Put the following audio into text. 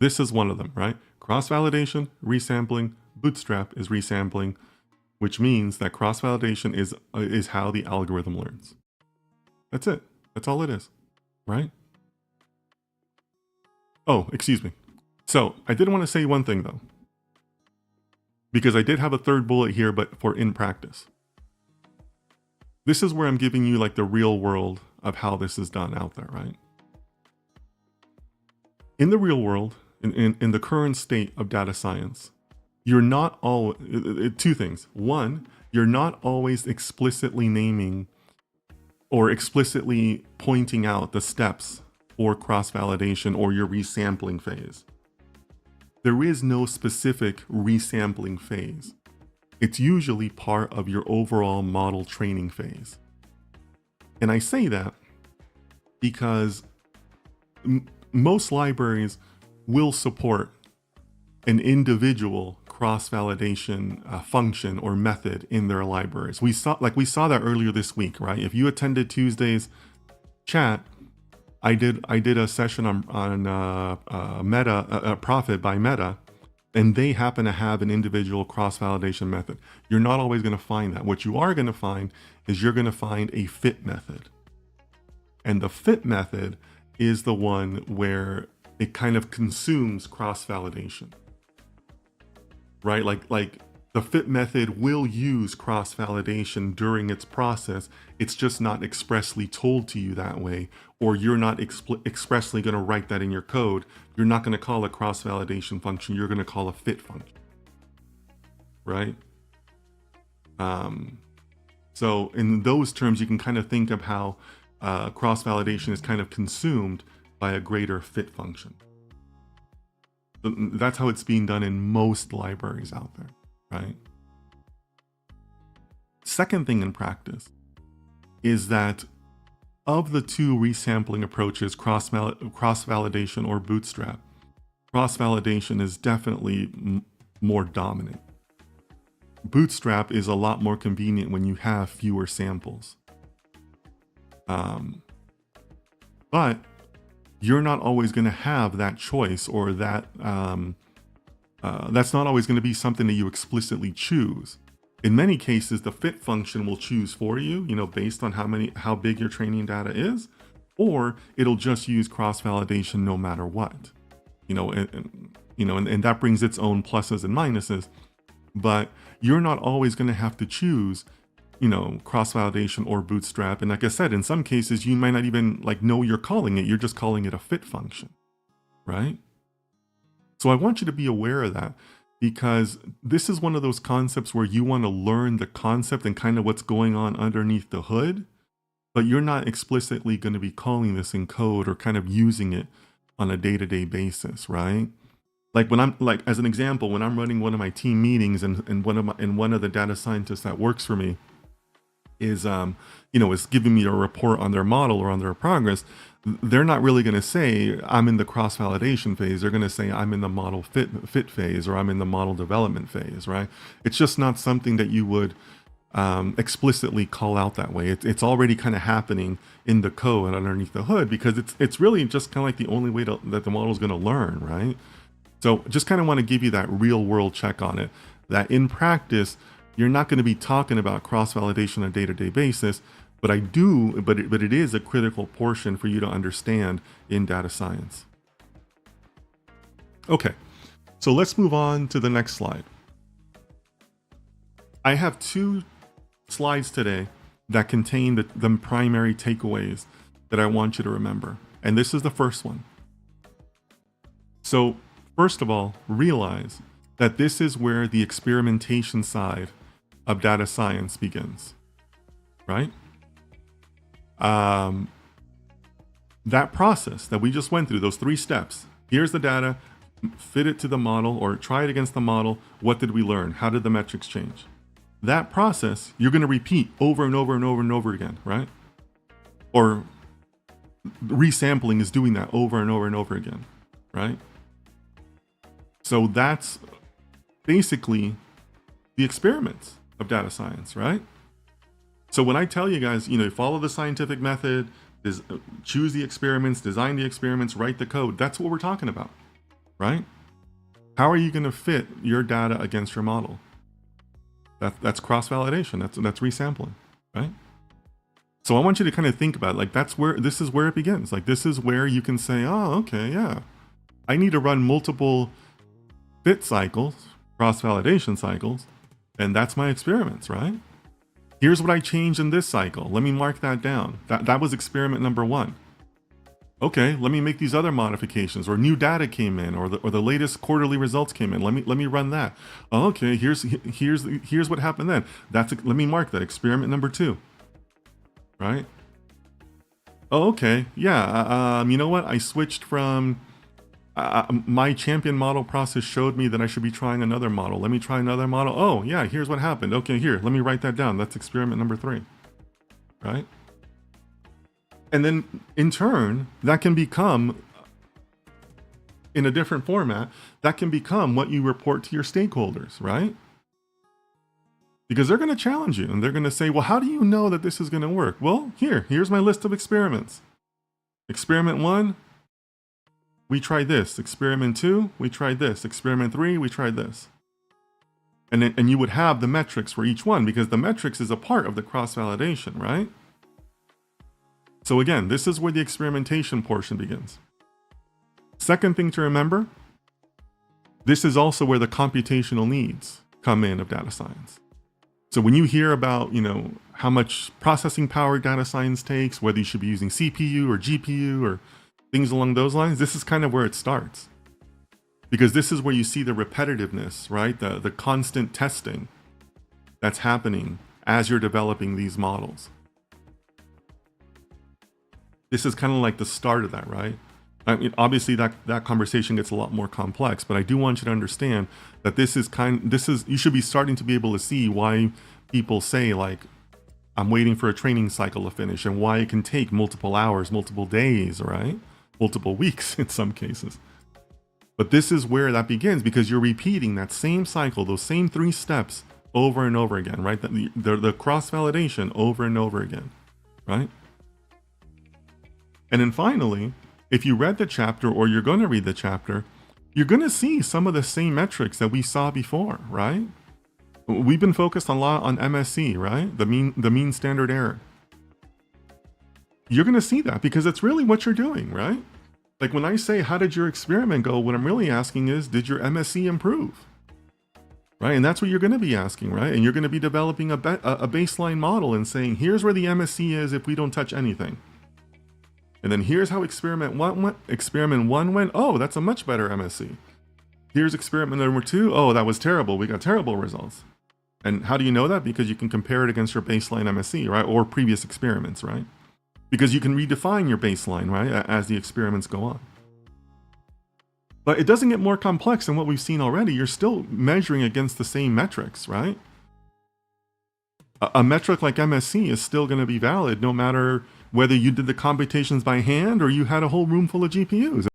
This is one of them, right? Cross-validation, resampling, bootstrap is resampling, which means that cross-validation is how the algorithm learns. That's it. That's all it is, right? Oh, excuse me. So I did want to say one thing though, because I did have a third bullet here, but for in practice. This is where I'm giving you like the real world of how this is done out there, right? In the real world, in the current state of data science, you're not all two things. One, you're not always explicitly naming or explicitly pointing out the steps for cross-validation or your resampling phase. There is no specific resampling phase. It's usually part of your overall model training phase. And I say that because most libraries will support an individual cross-validation function or method in their libraries. We saw that earlier this week, right? If you attended Tuesday's chat, I did a session on Meta, Profit by Meta, and they happen to have an individual cross-validation method. You're not always going to find that. What you are going to find is you're going to find a fit method. And the fit method is the one where it kind of consumes cross-validation, right? Like the fit method will use cross-validation during its process. It's just not expressly told to you that way, or you're not expressly going to write that in your code. You're not going to call a cross-validation function. You're going to call a fit function, right? So in those terms, you can kind of think of how cross-validation is kind of consumed by a greater fit function. That's how it's being done in most libraries out there, right? Second thing in practice is that of the two resampling approaches, cross-validation or bootstrap, cross-validation is definitely more dominant. Bootstrap is a lot more convenient when you have fewer samples. But you're not always going to have that choice, or that that's not always going to be something that you explicitly choose. In many cases, the fit function will choose for you, based on how big your training data is, or it'll just use cross-validation no matter what, and that brings its own pluses and minuses. But you're not always going to have to choose, cross-validation or bootstrap. And like I said, in some cases, you might not even know you're calling it. You're just calling it a fit function, right? So I want you to be aware of that, because this is one of those concepts where you want to learn the concept and kind of what's going on underneath the hood, but you're not explicitly going to be calling this in code or kind of using it on a day-to-day basis, right? As an example, when I'm running one of my team meetings and one of the data scientists that works for me is giving me a report on their model or on their progress, they're not really going to say I'm in the cross-validation phase. They're going to say I'm in the model fit phase, or I'm in the model development phase, right? It's just not something that you would explicitly call out that way. It's already kind of happening in the code underneath the hood, because it's really just kind of like the only way that the model is going to learn, right? So just kind of want to give you that real world check on it, that in practice, you're not going to be talking about cross-validation on a day-to-day basis, but it is a critical portion for you to understand in data science. Okay, so let's move on to the next slide. I have two slides today that contain the primary takeaways that I want you to remember. And this is the first one. So first of all, realize that this is where the experimentation side of data science begins, right? That process that we just went through, those 3 steps, here's the data, fit it to the model or try it against the model. What did we learn? How did the metrics change? That process, you're going to repeat over and over and over and over again, right? Or resampling is doing that over and over and over again, right? So that's basically the experiments of data science, right? So when I tell you guys, follow the scientific method, choose the experiments, design the experiments, write the code, that's what we're talking about. right? How are you going to fit your data against your model? That's cross-validation. That's resampling, right? So I want you to kind of think about it. Like this is where it begins. Like this is where you can say, oh, okay, yeah, I need to run multiple fit cycles, cross-validation cycles, and that's my experiments, right? Here's what I changed in this cycle. Let me mark that down. That was experiment number 1. Okay, let me make these other modifications, or new data came in, or the latest quarterly results came in. Let me run that. Okay, here's what happened then. Let me mark that experiment number 2. Right? Oh, okay, yeah. You know what? I switched from my champion model process showed me that I should be trying another model. Let me try another model. Oh, yeah, here's what happened. Okay, here, let me write that down. That's experiment number 3, right? And then in turn, that can become, in a different format, that can become what you report to your stakeholders, right? Because they're going to challenge you and they're going to say, well, how do you know that this is going to work? Well, here's my list of experiments. Experiment 1, we tried this. Experiment 2, we tried this. Experiment 3, we tried this. And you would have the metrics for each one, because the metrics is a part of the cross-validation, right? So again, this is where the experimentation portion begins. Second thing to remember, this is also where the computational needs come in of data science. So when you hear about, how much processing power data science takes, whether you should be using CPU or GPU or things along those lines, this is kind of where it starts. Because this is where you see the repetitiveness, right? The constant testing that's happening as you're developing these models. This is kind of like the start of that, right? I mean, obviously that conversation gets a lot more complex, but I do want you to understand that you should be starting to be able to see why people say, like, I'm waiting for a training cycle to finish, and why it can take multiple hours, multiple days, right? Multiple weeks in some cases. But this is where that begins, because you're repeating that same cycle, those same 3 steps over and over again, right? The cross-validation over and over again, right? And then finally, if you read the chapter, or you're going to read the chapter, you're going to see some of the same metrics that we saw before, right? We've been focused a lot on MSE, right? The mean standard error. You're going to see that because it's really what you're doing, right? Like when I say, how did your experiment go? What I'm really asking is, did your MSE improve? Right? And that's what you're going to be asking, right? And you're going to be developing a baseline model and saying, here's where the MSE is if we don't touch anything. And then here's how experiment 1 went. Oh, that's a much better MSE. Here's experiment number 2. Oh, that was terrible. We got terrible results. And how do you know that? Because you can compare it against your baseline MSE, right? Or previous experiments, right? Because you can redefine your baseline, right? As the experiments go on. But it doesn't get more complex than what we've seen already. You're still measuring against the same metrics, right? A metric like MSE is still going to be valid no matter whether you did the computations by hand or you had a whole room full of GPUs.